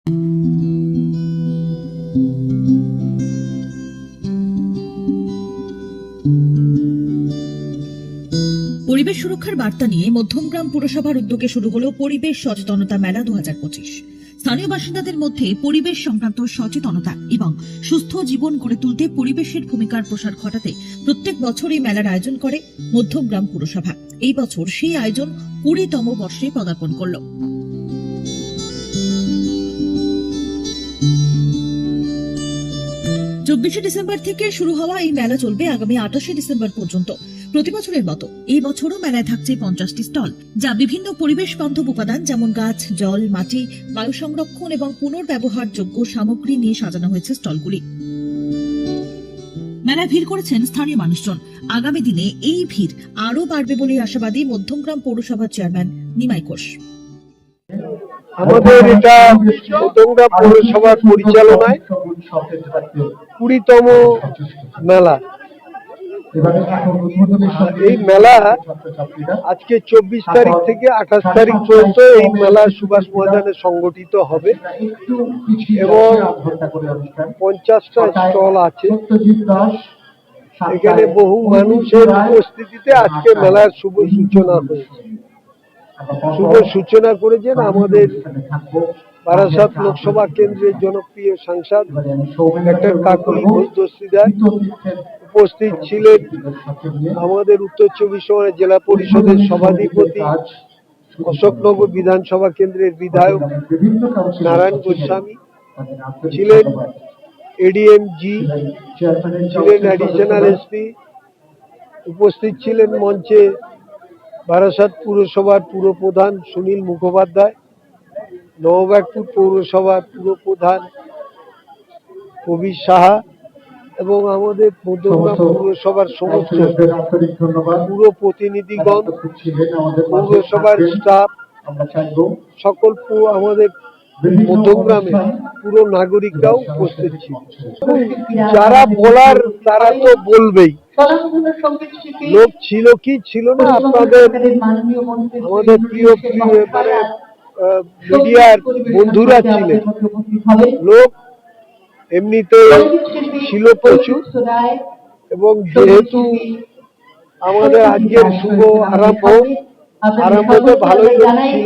পরিবেশ সুরক্ষার বার্তা নিয়ে মধ্যমগ্রাম পুরসভার উদ্যোগে শুরু হলো পরিবেশ সচেতনতা মেলা 2025। স্থানীয় বাসিন্দাদের মধ্যে পরিবেশ সংক্রান্ত সচেতনতা এবং সুস্থ জীবন গড়ে তুলতে পরিবেশের ভূমিকার প্রসার ঘটাতে প্রত্যেক বছর এই মেলার আয়োজন করে মধ্যমগ্রাম পুরসভা। এই বছর সেই আয়োজন 20তম বর্ষে পদার্পণ করল। ডিসেম্বর থেকে শুরু হওয়া এই মেলা চলবে আগামী 28 ডিসেম্বর পর্যন্ত। প্রতি বছরের মতো এই বছরও মেলায় থাকছে 50টি স্টল, যা বিভিন্ন পরিবেশ বান্ধব উপাদান যেমন গাছ, জল, মাটি, বায়ু সংরক্ষণ এবং পুনর্ব্যবহারযোগ্য সামগ্রী নিয়ে সাজানো হয়েছে স্টলগুলি। মেলায় ভিড় করেছেন স্থানীয় মানুষজন। আগামী দিনে এই ভিড় আরও বাড়বে বলে আশাবাদী মধ্যমগ্রাম পৌরসভার চেয়ারম্যান নিমাই ঘোষ। আমাদের এটা মধ্যমগ্রাম পৌরসভার পরিচালনায় 20তম মেলা। এই মেলা আজকে 24 তারিখ থেকে 28 তারিখ পর্যন্ত এই মেলা সুভাষ ময়দানে সংগঠিত হবে এবং 50টা স্টল আছে। এখানে বহু মানুষের উপস্থিতিতে আজকে মেলার শুভ সূচনা হয়েছে। শুভ সূচনা করেছেন আমাদের বারাসাত লোকসভা কেন্দ্রের জনপ্রিয় সাংসদ ডক্টর কাকলি ঘোষ দস্তিদার। উপস্থিত ছিলেন আমাদের উত্তর 24 পরগনা জেলা পরিষদের সভাধিপতি, অশোকনগর বিধানসভা কেন্দ্রের বিধায়ক নারায়ণ গোস্বামী, ছিলেন এডিএম জি, ছিলেন অ্যাডিশনাল এসপি, উপস্থিত ছিলেন মঞ্চে বারাসাত পুরসভার পুরপ্রধান সুনীল মুখোপাধ্যায়, নববাগপুর পৌরসভার পুরপ্রধান কবির সাহা এবং আমাদের মধ্যমগ্রাম পৌরসভার সমস্ত পুর প্রতিনিধিগণ, পৌরসভার স্টাফ, সকল আমাদের মধ্যমগ্রামে পুরো নাগরিকরাও উপস্থিত ছিল। যারা বলার তারা তো বলবেই, লোক ছিল কি ছিল না, আপনাদের আমাদের প্রিয় মানে মিডিয়ার বন্ধুরা ছিলেন, লোক এমনিতে ছিল প্রচুর। এবং যেহেতু আমাদের আজকের শুভ আরম্ভ তো ভালোই লোক ছিল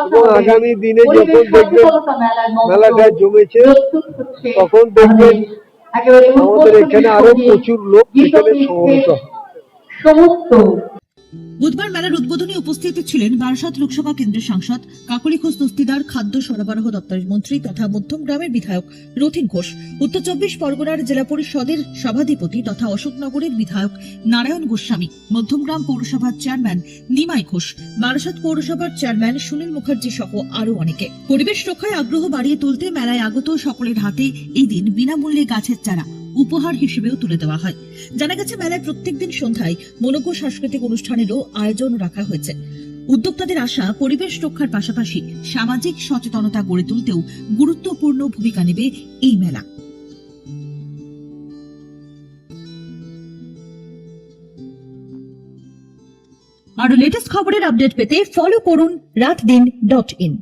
এবং আগামী দিনে যখন দেখবেন মেলাটা জমেছে তখন দেখবেন আমাদের এখানে আরো প্রচুর লোক এখানে সমবেত হয়। বুধবার মেলার উদ্বোধনে উপস্থিত ছিলেন বারাসাত লোকসভা কেন্দ্রের সাংসদ কাকলি ঘোষ দস্তিদার, খাদ্য সরবরাহ দপ্তরের মন্ত্রী তথা মধ্যমগ্রামের বিধায়ক রথীন ঘোষ, উত্তর 24 পরগনার জেলা পরিষদের সভাধিপতি তথা অশোকনগরের বিধায়ক নারায়ণ গোস্বামী, মধ্যমগ্রাম পৌরসভার চেয়ারম্যান নিমাই ঘোষ, বারাসাত পৌরসভার চেয়ারম্যান সুনীল মুখার্জি সহ আরো অনেকে। পরিবেশ রক্ষায় আগ্রহ বাড়িয়ে তুলতে মেলায় আগত সকলের হাতে এই দিন বিনামূল্যে গাছের চারা উপহার হিসেবেও তুলে দেওয়া হয়। জানা গেছে মেলায় প্রত্যেকদিন সন্ধ্যায় মনোজ্ঞ সাংস্কৃতিক অনুষ্ঠানেরও আয়োজন রাখা হয়েছে। উদ্যোক্তাদের আশা, পরিবেশ রক্ষার পাশাপাশি সামাজিক সচেতনতা গড়ে তুলতেও গুরুত্বপূর্ণ ভূমিকা নেবে এই মেলা। আরো লেটেস্ট খবরের আপডেট পেতে ফলো করুন রাতদিন.in।